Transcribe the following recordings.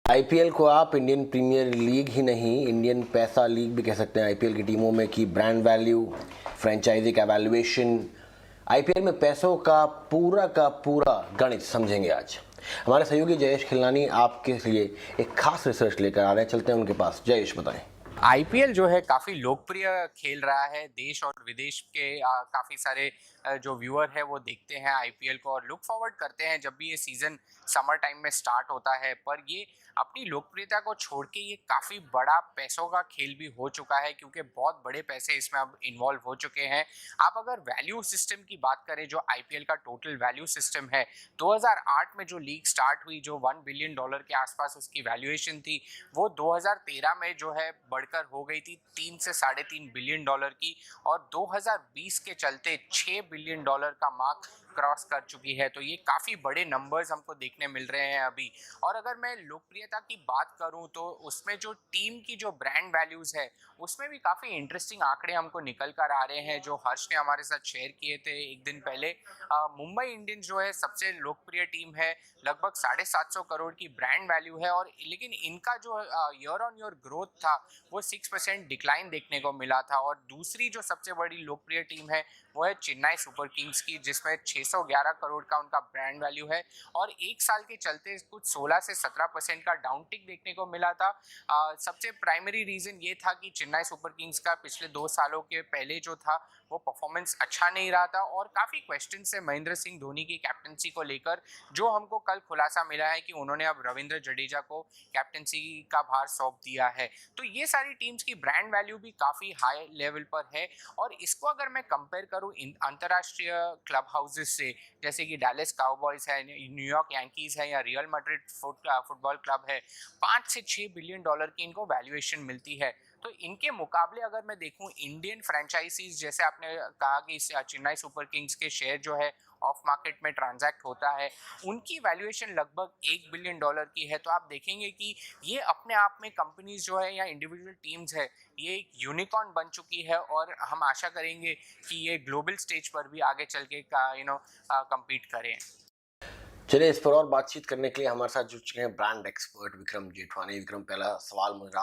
IPL को आप Indian premiere league ही नहीं, इंडियन पैसा लीग भी कह सकते हैं आईपीएल की टीमों में, कि ब्रांड वैल्यू, फ्रेंचाइजी का वैल्यूएशन, आईपीएल में पैसों का पूरा गणित समझेंगे आज। हमारे सहयोगी जयेश खिलनानी आपके लिए एक खास रिसर्च लेकर आ रहे हैं, चलते हैं उनके पास। जयेश, बताएं। आईपीएल जो है काफी लोकप्रिय खेल रहा है। देश और विदेश के काफी सारे जो व्यूअर है वो देखते हैं आईपीएल को और लुक फॉरवर्ड करते हैं जब भी ये सीजन समर टाइम में स्टार्ट होता है। पर ये अपनी लोकप्रियता को छोड़ के ये काफी बड़ा पैसों का खेल भी हो चुका है, क्योंकि बहुत बड़े पैसे इसमें अब इन्वॉल्व हो चुके हैं। आप अगर वैल्यू सिस्टम की बात करें, जो आईपीएल का टोटल वैल्यू सिस्टम है, 2008 में जो लीग स्टार्ट हुई, जो $1 बिलियन के आसपास उसकी वैल्यूएशन थी, वो 2013 में जो है बढ़कर हो गई थी 3 से $3.5 बिलियन की, और 2020 के चलते $6 बिलियन का मार्क क्रॉस कर चुकी है। तो ये काफ़ी बड़े नंबर्स हमको देखने मिल रहे हैं अभी। और अगर मैं लोकप्रियता की बात करूं तो उसमें जो टीम की जो ब्रांड वैल्यूज़ है, उसमें भी काफ़ी इंटरेस्टिंग आंकड़े हमको निकल कर आ रहे हैं, जो हर्ष ने हमारे साथ शेयर किए थे एक दिन पहले। मुंबई इंडियंस जो है सबसे लोकप्रिय टीम है, लगभग 750 करोड़ की ब्रांड वैल्यू है, और लेकिन इनका जो ईयर ऑन ईयर ग्रोथ था वो 6% डिक्लाइन देखने को मिला था। और दूसरी जो सबसे बड़ी लोकप्रिय टीम है वो है चेन्नई सुपर किंग्स की, जिसमें 611 करोड़ का उनका ब्रांड वैल्यू है, और एक साल के चलते कुछ 16 से 17% का डाउन टिक देखने को मिला था। सबसे प्राइमरी रीज़न ये था कि चेन्नई सुपर किंग्स का पिछले 2 सालों के पहले जो था वो परफॉर्मेंस अच्छा नहीं रहा था, और काफ़ी क्वेश्चन है महेंद्र सिंह धोनी की कैप्टनसी को लेकर, जो हमको कल खुलासा मिला है कि उन्होंने अब रविंद्र जडेजा को कैप्टनसी का भार सौंप दिया है। तो ये सारी टीम्स की ब्रांड वैल्यू भी काफ़ी हाई लेवल पर है। और इसको अगर मैं कंपेयर करूँ अंतर्राष्ट्रीय क्लब हाउसेस से, जैसे कि डैलस काउबॉयज़ है, न्यूयॉर्क यांकीज़ है, या रियल मैड्रिड फुटबॉल क्लब है, 5 से 6 बिलियन डॉलर की इनको वैल्यूएशन मिलती है। तो इनके मुकाबले अगर मैं देखूं इंडियन फ्रेंचाइजीज, जैसे आपने कहा कि चेन्नई सुपर किंग्स के शेयर जो है ऑफ मार्केट में ट्रांजैक्ट होता है, उनकी वैल्यूएशन लगभग $1 बिलियन की है। तो आप देखेंगे कि ये अपने आप में कंपनीज जो है या इंडिविजुअल टीम्स है, ये एक यूनिकॉर्न बन चुकी है, और हम आशा करेंगे कि ये ग्लोबल स्टेज पर भी आगे चल के कम्पीट करें। चलिए, इस पर और बातचीत करने के लिए हमारे साथ जुड़ चुके हैं ब्रांड एक्सपर्ट विक्रम जेठवानी। विक्रम, पहला सवाल मेरा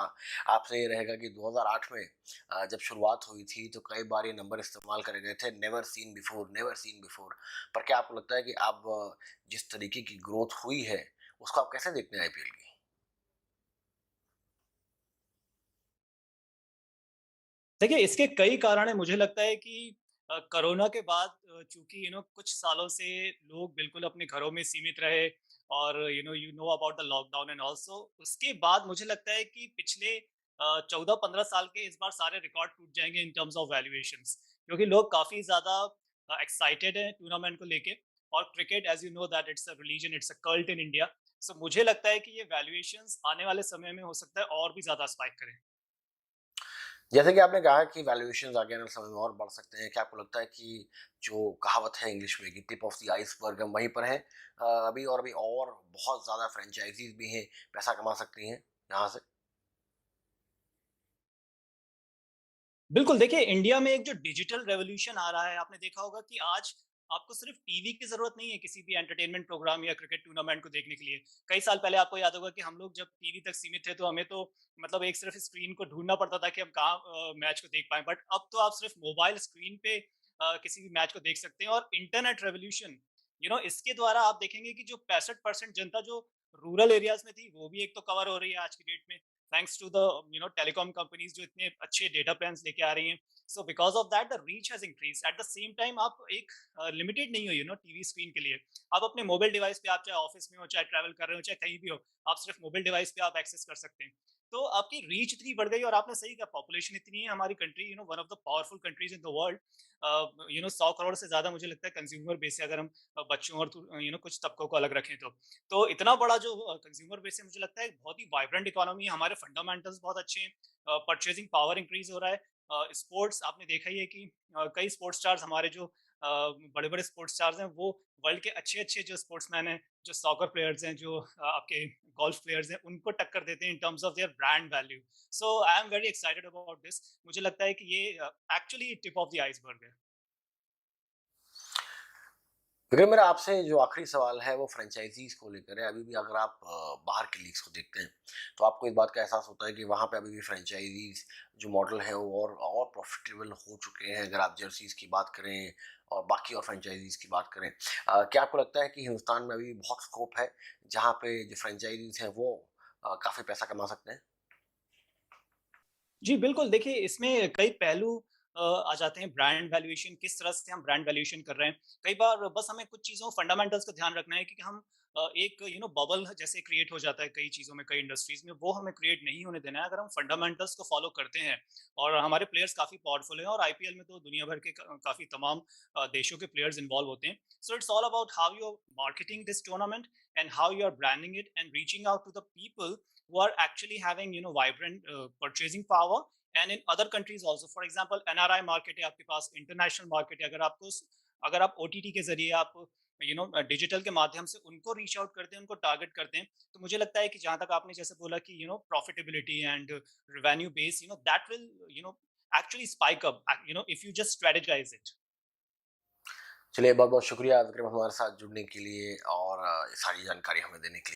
आपसे ये रहेगा कि 2008 में जब शुरुआत हुई थी तो कई बार ये नंबर इस्तेमाल करे गए थे, never seen before, never seen before. पर क्या आपको लगता है कि अब जिस तरीके की ग्रोथ हुई है उसको आप कैसे देखते हैं आईपीएल की? देखिए, इसके कई कारण हैं। मुझे लगता है कि कोरोना के बाद चूँकि कुछ सालों से लोग बिल्कुल अपने घरों में सीमित रहे, और you know about the lockdown and also उसके बाद मुझे लगता है कि पिछले 14-15 साल के इस बार सारे रिकॉर्ड टूट जाएँगे इन टर्म्स ऑफ वैल्यूएशंस, क्योंकि लोग काफ़ी ज़्यादा एक्साइटेड हैं टूर्नामेंट को लेके। और cricket as you know that it's a religion, it's a cult in India. So मुझे लगता है कि ये वैल्यूएशंस आने वाले समय में हो सकता है और भी ज़्यादा स्पाइक करें। जैसे कि आपने कहा कि वैल्यूएशंस आगे आने वाले समय में और बढ़ सकते हैं, क्या आपको लगता है कि जो कहावत है इंग्लिश में कि टिप ऑफ द आइसबर्ग, हम वहीं पर हैं? अभी और बहुत ज़्यादा फ्रेंचाइजीज भी हैं, पैसा कमा सकती हैं यहाँ से? बिल्कुल, देखिए इंडिया में एक जो डिजिटल रेवोल्यूशन आ रहा है, आपने देखा होगा कि आज आपको सिर्फ़ टीवी की ज़रूरत नहीं है किसी भी एंटरटेनमेंट प्रोग्राम या क्रिकेट टूर्नामेंट को देखने के लिए। कई साल पहले आपको याद होगा कि हम लोग जब टीवी तक सीमित थे, तो हमें तो मतलब एक सिर्फ़ स्क्रीन को ढूँढना पड़ता था कि हम कहाँ मैच को देख पाएँ। बट अब तो आप सिर्फ़ मोबाइल स्क्रीन पे किसी भी मैच को देख सकते हैं। और इंटरनेट रेवोल्यूशन, इसके द्वारा आप देखेंगे कि जो 65% जनता जो रूरल एरियाज़ में थी, वो भी एक तो कवर हो रही है आज की डेट में, thanks to the telecom companies जो इतने अच्छे डेटा प्लान्स लेके आ रही हैं। So because of that the reach has increase. At the same time आप एक लिमिटेड नहीं हो टीवी स्क्रीन के लिए। आप अपने मोबाइल डिवाइस पे, आप चाहे ऑफिस में हो, चाहे ट्रैवल कर रहे हो, चाहे कहीं भी हो, आप सिर्फ मोबाइल डिवाइस पे आप एक्सेस कर सकते हैं। तो आपकी रीच इतनी बढ़ गई, और आपने सही कहा, पॉपुलेशन इतनी है हमारी country, one of the powerful countries in the world. 100 crore से ज्यादा मुझे लगता है कंज्यूमर बेस है, अगर हम बच्चों और कुछ तबकों को अलग रखें तो इतना बड़ा जो कंज्यूमर बेस है, मुझे लगता है बहुत ही वाइब्रेंट इकोनॉमी है। हमारे फंडामेंटल्स बहुत अच्छे हैं, परचेजिंग पावर इंक्रीज हो रहा है। स्पोर्ट्स आपने देखा ही है कि कई स्पोर्ट्स स्टार्स हमारे जो बड़े बड़े स्पोर्ट्स स्टार्स हैं, वो वर्ल्ड के अच्छे अच्छे जो स्पोर्ट्समैन हैं, जो सॉकर प्लेयर्स हैं, जो आपके गोल्फ प्लेयर्स हैं, उनको टक्कर देते हैं in terms of their brand value. So I am very excited about this. मुझे लगता है कि ये actually tip of the iceberg है। विक्रम, मेरा आपसे जो आखिरी सवाल है वो फ्रेंचाइजीज़ को लेकर है। अभी भी अगर आप बाहर की लीग्स को देखते हैं, तो आपको इस बात का एहसास होता है कि वहाँ पे अभी भी फ्रेंचाइज़ीज़ जो मॉडल है वो और प्रॉफ़िटेबल हो चुके हैं, अगर आप जर्सीज़ की बात करें और बाकी और फ्रेंचाइज़ीज़ की बात करें। क्या आपको लगता है कि हिंदुस्तान में अभी भी बहुत स्कोप है, जहाँ पे जो फ्रेंचाइज़ीज़ हैं वो काफ़ी पैसा कमा सकते हैं? जी, बिल्कुल, देखिए इसमें कई पहलू आ जाते हैं। ब्रांड वैल्यूएशन, किस तरह से हम ब्रांड वैल्यूएशन कर रहे हैं। कई बार बस हमें कुछ चीज़ों फंडामेंटल्स का ध्यान रखना है कि हम एक बबल जैसे क्रिएट हो जाता है कई चीज़ों में, कई इंडस्ट्रीज़ में, वो हमें क्रिएट नहीं होने देना है। अगर हम फंडामेंटल्स को फ़ॉलो करते हैं और हमारे प्लेयर्स काफ़ी पावरफुल हैं, और आईपीएल में तो दुनिया भर के काफ़ी तमाम देशों के प्लेयर्स इन्वॉल्व होते हैं। So it's all about how you are marketing this tournament and how you are branding it and reaching out to the people who are actually having vibrant purchasing power, and in other countries also. For example NRI market है आपके पास, international market है। अगर आप OTT के जरिए, आप digital के माध्यम से उनको रीच आउट करते हैं, उनको टारगेट करते हैं, तो मुझे लगता है कि जहां तक आपने जैसे बोला कि profitability and revenue base, that will actually spike up, if you just strategise it. चलिए, बहुत-बहुत शुक्रिया विक्रम हमारे साथ जुड़ने के लिए और सारी जानकारी हमें देने के लिए।